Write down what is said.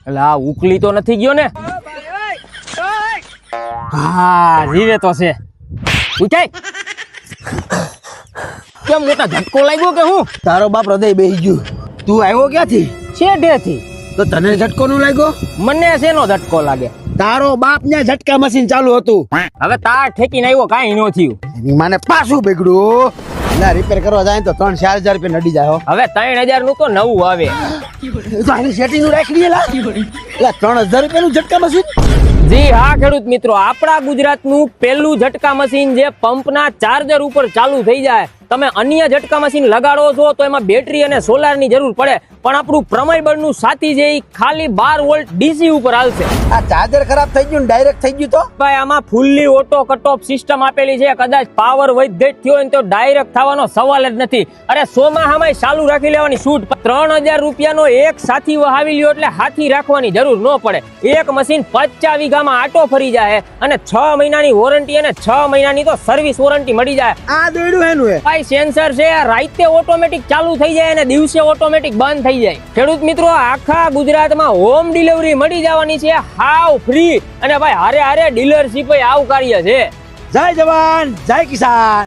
એટલે આ ઉકલી તો નથી ગયો ને? હા જીવે તો છે. ઉઠાય કેમ મોટા ઝટકો લાગ્યો કે હું? તારો બાપ હૃદય બેહી ગયું. તું આવ્યો ક્યાંથી? શેઢેથી. તો તને ઝટકો નું લાગ્યો? મને શેનો ઝટકો લાગે? તારો બાપ ને ઝટકા મશીન ચાલુ હતું. હવે તાર ઠેકીને આવ્યો કાંઈ ન થયું. એની માને પાછું બગડ્યું. ના રિપેર કરવા જાય તો 3-4 હજાર રૂપિયા નડી જાય હો. હવે 3000 નું તો નવું આવે. તો આની સેટિંગ નું રાખી દે લા. એટલે 3000 રૂપિયાનું ઝટકા મશીન. જી હા ખેડૂત મિત્રો, આપણા ગુજરાતનું પહેલું ઝટકા મશીન જે પંપના ચાર્જર ઉપર ચાલુ થઈ જાય. તમે અન્ય ઝટકા મશીન લગાડો છો તો એમાં બેટરી અને સોલારની જરૂર પડે, પણ આપણું પ્રમેય બળનું સાથી છે એ ખાલી 12 વોલ્ટ ડીસી ઉપર હાલશે. આ ચાર્જર ખરાબ થઈ ગયું ને ડાયરેક્ટ થઈ ગયું તો ભાઈ આમાં fully auto cut off system આપેલી છે. કદાચ પાવર વધઘટ થયો હોય તો ડાયરેક્ટ થવાનો સવાલ જ નથી. અરે 100 માં ચાલુ રાખી લેવાની છૂટ. 3000 રૂપિયાનો એક સાથી વહાવી લ્યો એટલે હાથી રાખવાની જરૂર ન પડે. એક મશીન 50 વીઘામાં આટો ફરી જાય અને 6 મહિનાની વોરંટી અને 6 મહિનાની તો સર્વિસ વોરંટી મળી જાય. આ દોડ્યું એનું હે ભાઈ સેન્સર છે, રાતે ઓટોમેટિક ચાલુ થઈ જાય અને દિવસે ઓટોમેટિક બંધ થઈ જાય. ખેડૂત મિત્રો, આખા ગુજરાતમાં હોમ ડિલિવરી મળી જવાની છે હાવ ફ્રી. અને ભાઈ હારે હારે ડીલરશીપ આવકાર્ય છે. જય જવાન જય કિસાન.